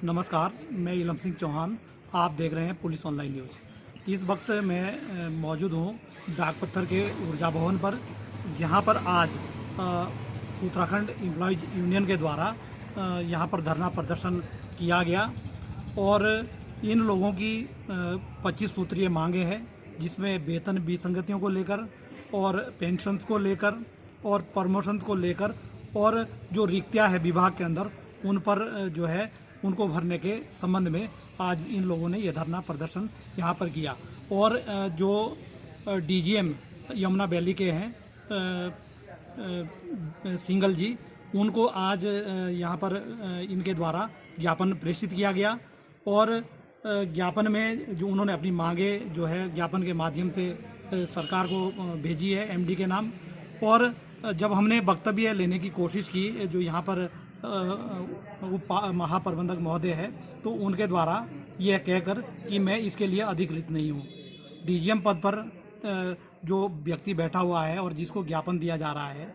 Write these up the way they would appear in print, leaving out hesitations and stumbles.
नमस्कार, मैं इलम सिंह चौहान। आप देख रहे हैं पुलिस ऑनलाइन न्यूज़। इस वक्त मैं मौजूद हूँ डाक पत्थर के ऊर्जा भवन पर, जहाँ पर आज उत्तराखंड एम्प्लॉयज़ यूनियन के द्वारा यहाँ पर धरना प्रदर्शन किया गया और इन लोगों की 25 सूत्रीय मांगे हैं, जिसमें वेतन विसंगतियों को लेकर और पेंशन्स को लेकर और प्रमोशंस को लेकर और जो रिक्तियाँ है विभाग के अंदर उन पर जो है उनको भरने के संबंध में आज इन लोगों ने ये धरना प्रदर्शन यहाँ पर किया। और जो डीजीएम यमुना वैली के हैं सिंगल जी, उनको आज यहाँ पर इनके द्वारा ज्ञापन प्रेषित किया गया और ज्ञापन में जो उन्होंने अपनी मांगे जो है ज्ञापन के माध्यम से सरकार को भेजी है एमडी के नाम। और जब हमने वक्तव्य लेने की कोशिश की जो यहाँ पर महाप्रबंधक महोदय है, तो उनके द्वारा यह कहकर कि मैं इसके लिए अधिकृत नहीं हूँ। डीजीएम पद पर जो व्यक्ति बैठा हुआ है और जिसको ज्ञापन दिया जा रहा है,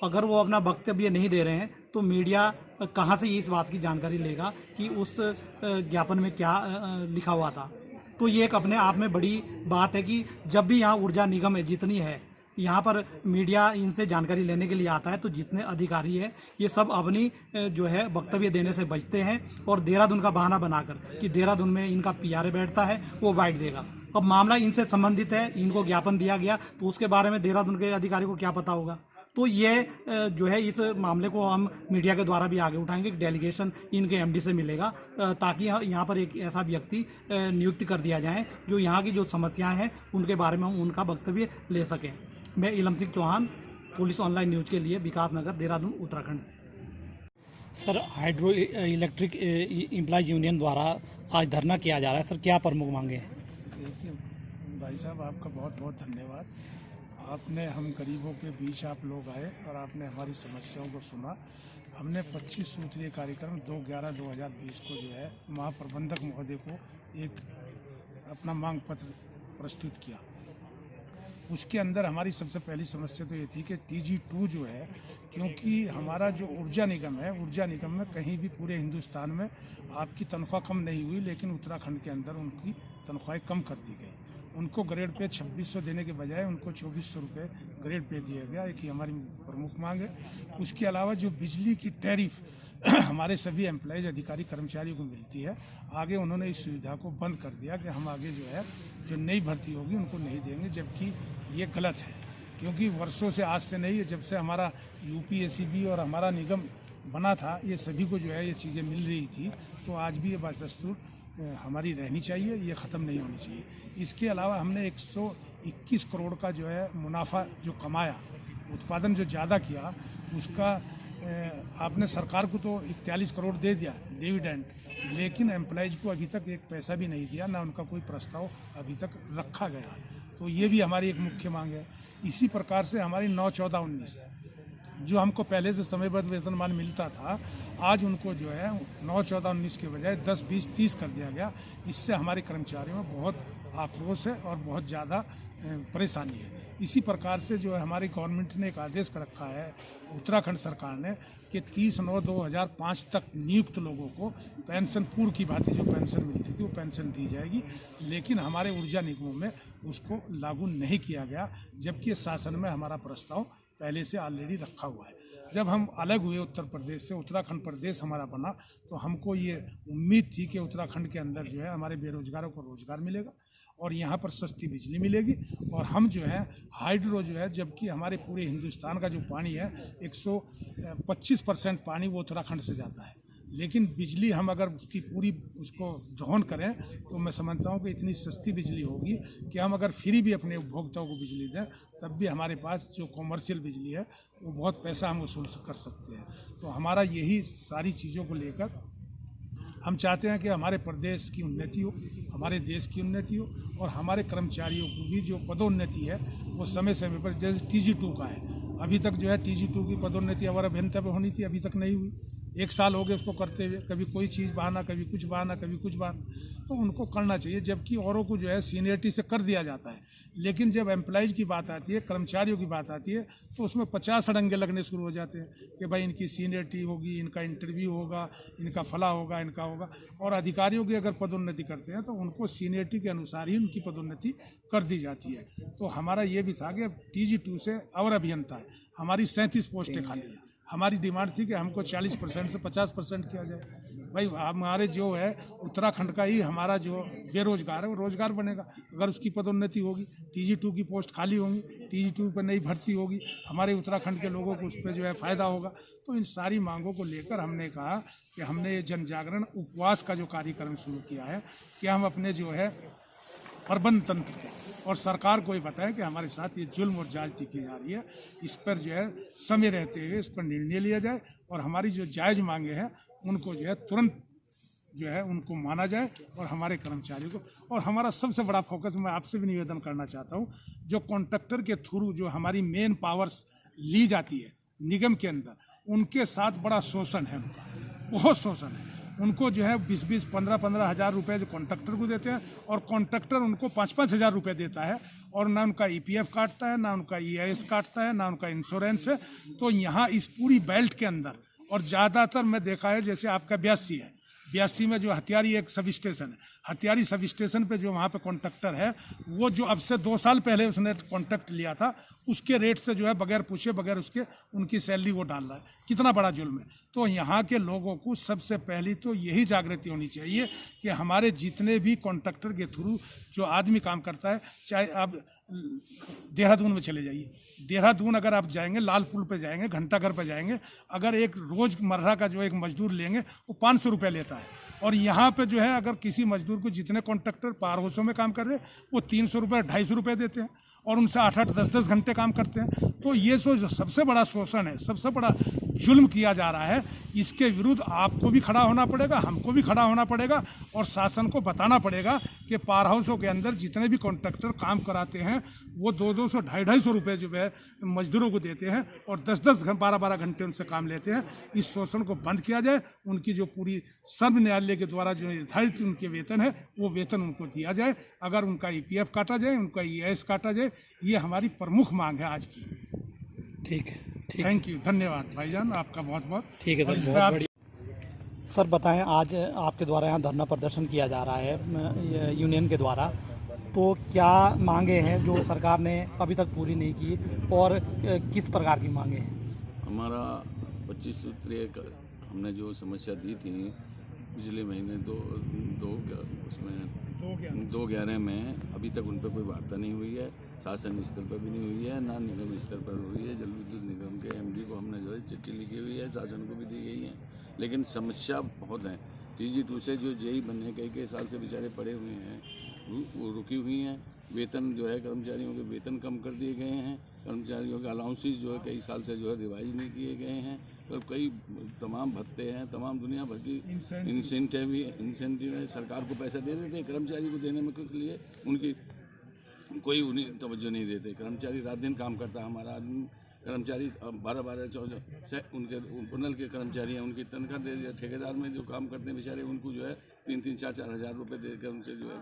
अगर वो अपना वक्तव्य नहीं दे रहे हैं तो मीडिया कहाँ से इस बात की जानकारी लेगा कि उस ज्ञापन में क्या लिखा हुआ था। तो ये एक अपने आप में बड़ी बात है कि जब भी यहाँ ऊर्जा निगम है जितनी है, यहाँ पर मीडिया इनसे जानकारी लेने के लिए आता है, तो जितने अधिकारी हैं ये सब अपनी जो है वक्तव्य देने से बचते हैं और देहरादून का बहाना बनाकर कि देहरादून में इनका पीआरए बैठता है वो बाइट देगा। अब मामला इनसे संबंधित है, इनको ज्ञापन दिया गया तो उसके बारे में देहरादून के अधिकारी को क्या पता होगा। तो ये जो है इस मामले को हम मीडिया के द्वारा भी आगे उठाएंगे। डेलीगेशन इनके एमडी से मिलेगा ताकि यहाँ पर एक ऐसा व्यक्ति नियुक्त कर दिया जाए जो यहाँ की जो समस्याएं हैं उनके बारे में हम उनका वक्तव्य ले सकें। मैं Ilam Singh Chauhan, police online news के लिए, विकास नगर, देहरादून, उत्तराखंड से। Sir, hydro electric employees union द्वारा आज धरना किया जा रहा है, सर क्या प्रमुख मांगे हैं? देखिए भाई साहब, आपका बहुत बहुत धन्यवाद। आपने हम गरीबों के बीच आप लोग आए और आपने हमारी समस्याओं को सुना। हमने 25 सूत्रीय कार्यक्रम 2/11/2020 को जो है महाप्रबंधक महोदय को एक अपना मांग पत्र प्रस्तुत किया। उसके अंदर हमारी सबसे पहली समस्या तो ये थी कि TG2 जो है, क्योंकि हमारा जो ऊर्जा निगम है, ऊर्जा निगम में कहीं भी पूरे हिंदुस्तान में आपकी तनख्वाह कम नहीं हुई, लेकिन उत्तराखंड के अंदर उनकी तनख्वाहें कम कर दी गई। उनको ग्रेड पे 2600 देने के बजाय उनको 2400 रुपये ग्रेड पे दिया गया। एक ही हमारी प्रमुख मांग है। उसके अलावा जो बिजली की टैरिफ हमारे सभी एम्प्लॉयज, अधिकारी, कर्मचारियों को मिलती है, आगे उन्होंने इस सुविधा को बंद कर दिया कि हम आगे जो है जो नई भर्ती होगी उनको नहीं देंगे, जबकि ये गलत है। क्योंकि वर्षों से, आज से नहीं है, जब से हमारा UPSEB और हमारा निगम बना था, ये सभी को जो है ये चीज़ें मिल रही थी। तो आज भी ये बदस्तूर हमारी रहनी चाहिए, ये ख़त्म नहीं होनी चाहिए। इसके अलावा हमने 121 करोड़ का जो है मुनाफा जो कमाया, उत्पादन जो ज़्यादा किया, उसका आपने सरकार को तो 41 करोड़ दे दिया डिविडेंड, लेकिन एम्प्लॉयज़ को अभी तक एक पैसा भी नहीं दिया, ना उनका कोई प्रस्ताव अभी तक रखा गया। तो ये भी हमारी एक मुख्य मांग है। इसी प्रकार से हमारी 9/14/19 जो हमको पहले से समयबद्ध वेतनमान मिलता था, आज उनको जो है 9/14/19 के बजाय 10, 20, 30 कर दिया गया। इससे हमारे कर्मचारियों में बहुत आक्रोश है और बहुत ज़्यादा परेशानी है। इसी प्रकार से जो है हमारी गवर्नमेंट ने एक आदेश कर रखा है, उत्तराखंड सरकार ने, कि 30/9/2005 तक नियुक्त लोगों को पेंशन, पूर्व की भांति जो पेंशन मिलती थी वो पेंशन दी जाएगी। लेकिन हमारे ऊर्जा निगमों में उसको लागू नहीं किया गया, जबकि शासन में हमारा प्रस्ताव पहले से ऑलरेडी रखा हुआ है। जब हम अलग हुए उत्तर प्रदेश से, उत्तराखंड प्रदेश हमारा बना, तो हमको ये उम्मीद थी कि उत्तराखंड के अंदर जो है हमारे बेरोजगारों को रोजगार मिलेगा और यहाँ पर सस्ती बिजली मिलेगी और हम जो है हाइड्रो जो है, जबकि हमारे पूरे हिंदुस्तान का जो पानी है 125% पानी वो उत्तराखंड से जाता है, लेकिन बिजली हम अगर उसकी पूरी उसको दोहन करें तो मैं समझता हूँ कि इतनी सस्ती बिजली होगी कि हम अगर फ्री भी अपने उपभोक्ताओं को बिजली दें, तब भी हमारे पास जो कॉमर्शियल बिजली है वो बहुत पैसा हम वसूल कर सकते हैं। तो हमारा यही सारी चीज़ों को लेकर हम चाहते हैं कि हमारे प्रदेश की उन्नति हो, हमारे देश की उन्नति हो और हमारे कर्मचारियों को भी जो पदोन्नति है वो समय समय पर, जैसे TG2 का है, अभी तक जो है TG2 की पदोन्नति अवर अभियंता पे होनी थी, अभी तक नहीं हुई। 1 साल हो गए उसको करते हुए, कभी कोई चीज़ बहाना, कभी कुछ बहाना, कभी कुछ बहाना। तो उनको करना चाहिए, जबकि औरों को जो है सीनियरिटी से कर दिया जाता है। लेकिन जब एम्प्लॉइज़ की बात आती है, कर्मचारियों की बात आती है, तो उसमें 50 अड़ंगे लगने शुरू हो जाते हैं कि भाई इनकी सीनियरिटी होगी, इनका इंटरव्यू होगा, इनका फला होगा, इनका होगा। और अधिकारियों की अगर पदोन्नति करते हैं तो उनको सीनियरिटी के अनुसार ही उनकी पदोन्नति कर दी जाती है। तो हमारा ये भी था कि TG2 से और अभियंता है, हमारी 37 पोस्टें खाली हैं। हमारी डिमांड थी कि हमको 40% से 50% किया जाए। भाई हमारे जो है उत्तराखंड का ही हमारा जो बेरोजगार है वो रोजगार बनेगा अगर उसकी पदोन्नति होगी। TG2 की पोस्ट खाली होंगी, TG2 पर नई भर्ती होगी, हमारे उत्तराखंड के लोगों को उस पर जो है फ़ायदा होगा। तो इन सारी मांगों को लेकर हमने कहा कि हमने ये जन जागरण उपवास का जो कार्यक्रम शुरू किया है कि हम अपने जो है प्रबंध तंत्र को और सरकार को ये बताएं कि हमारे साथ ये जुल्म और ज्यादती की जा रही है, इस पर जो है समय रहते हुए इस पर निर्णय लिया जाए और हमारी जो जायज़ मांगे हैं उनको जो है तुरंत जो है उनको माना जाए और हमारे कर्मचारियों को। और हमारा सबसे बड़ा फोकस, मैं आपसे भी निवेदन करना चाहता हूँ, जो कॉन्ट्रैक्टर के थ्रू जो हमारी मेन पावर्स ली जाती है निगम के अंदर, उनके साथ बड़ा शोषण है, उनका बहुत शोषण है। उनको जो है 20-20, 15-15 हज़ार रुपये जो कॉन्ट्रैक्टर को देते हैं और कॉन्ट्रैक्टर उनको 5-5 हज़ार रुपये देता है और ना उनका EPF काटता है, ना उनका EIS काटता है, ना उनका इंश्योरेंस है। तो यहाँ इस पूरी बेल्ट के अंदर, और ज़्यादातर मैं देखा है जैसे आपका 82 है, 82 में जो हथियारी एक सब स्टेशन है, हथियारी सब स्टेशन पे जो वहाँ पे कॉन्ट्रैक्टर है, वो जो अब से 2 साल पहले उसने कॉन्ट्रैक्ट लिया था उसके रेट से जो है बगैर पूछे बगैर उसके उनकी सैलरी वो डाल रहा है। कितना बड़ा जुल्म है। तो यहाँ के लोगों को सबसे पहली तो यही जागृति होनी चाहिए कि हमारे जितने भी कॉन्ट्रैक्टर के थ्रू जो आदमी काम करता है, चाहे आप देहरादून में चले जाइए, देहरादून अगर आप जाएंगे, लाल पुल पे जाएंगे, घंटाघर पे जाएंगे, अगर एक रोज़मर्रा का जो एक मजदूर लेंगे वो 500 रुपये लेता है। और यहाँ पे जो है अगर किसी मजदूर को जितने कॉन्ट्रैक्टर पावर हाउसों में काम कर रहे हैं वो 300 रुपये 250 रुपये देते हैं और उनसे 8-8, 10-10 घंटे काम करते हैं। तो ये सबसे बड़ा शोषण है, सबसे बड़ा जुल्म किया जा रहा है। इसके विरुद्ध आपको भी खड़ा होना पड़ेगा, हमको भी खड़ा होना पड़ेगा और शासन को बताना पड़ेगा कि पावर हाउसों के अंदर जितने भी कॉन्ट्रैक्टर काम कराते हैं वो 200-200, 250 रुपये जो है मजदूरों को देते हैं और 10-10, 12-12 घंटे उनसे काम लेते हैं। इस शोषण को बंद किया जाए, उनकी जो पूरी सर्व न्यायालय के द्वारा जो निर्धारित उनके वेतन है वो वेतन उनको दिया जाए। अगर उनका EPF काटा जाए, उनका EIS काटा जाए, ये हमारी प्रमुख मांग है आज की। ठीक है, ठीक। थैंक यू, धन्यवाद भाईजान, आपका बहुत बहुत। ठीक है सर, बहुत बढ़िया। सर बताएं, आज आपके द्वारा यहाँ धरना प्रदर्शन किया जा रहा है यूनियन के द्वारा, तो क्या मांगे हैं जो सरकार ने अभी तक पूरी नहीं की और किस प्रकार की मांगे हैं? हमारा 25 सूत्रीय हमने जो समस्या दी थी पिछले महीने 2/11 में, अभी तक उन पर कोई वार्ता नहीं हुई है, शासन स्तर पर भी नहीं हुई है, ना निगम स्तर पर हुई है। जल विद्युत निगम के MD को हमने जो है चिट्ठी लिखी हुई है, शासन को भी दी गई है, लेकिन समस्या बहुत है। TG2 से जो JEE बनने कई साल से बेचारे पड़े हुए हैं वो रुकी हुई हैं। वेतन जो है कर्मचारियों के वेतन कम कर दिए गए हैं, कर्मचारियों के अलाउंसेस जो है कई साल से जो है रिवाइज नहीं किए गए हैं, और कई तमाम भत्ते हैं, तमाम दुनिया भर की इंसेंटिव है। सरकार को पैसा दे देते हैं, कर्मचारी को देने में के लिए उनकी कोई उन्हें तवज्जो नहीं देते। कर्मचारी रात दिन काम करता है, हमारा आदमी कर्मचारी 12-12, 14 उनके पुनल के कर्मचारी हैं, उनकी तनख्वाह दे दिया। ठेकेदार में जो काम करते हैं बेचारे उनको जो है 3-3, 4-4 हज़ार रुपये देकर उनसे जो है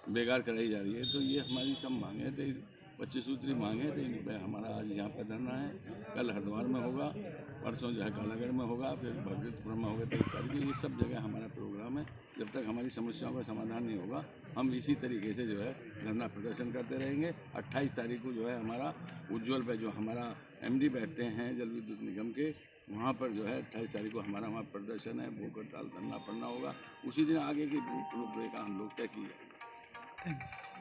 बेगार कराई जा रही है। तो ये हमारी सब मांगे हैं, 25 सूत्री मांगे हैं। तो इन पर हमारा आज यहाँ पर धरना है, कल हरिद्वार में होगा, परसों जो है कालागढ़ में होगा, फिर भगतपुर में होगा 23 तारीख को। ये सब जगह हमारा प्रोग्राम है। जब तक हमारी समस्याओं का समाधान नहीं होगा हम इसी तरीके से जो है धरना प्रदर्शन करते रहेंगे। 28 तारीख को जो है हमारा उज्ज्वल पे जो हमारा MD बैठते हैं जल विद्युत निगम के, वहाँ पर जो है 28 तारीख को हमारा वहाँ प्रदर्शन है, भूख हड़ताल धरना पड़ना होगा। उसी दिन आगे की रूपरेखा हम लोग तय की है। Thank you.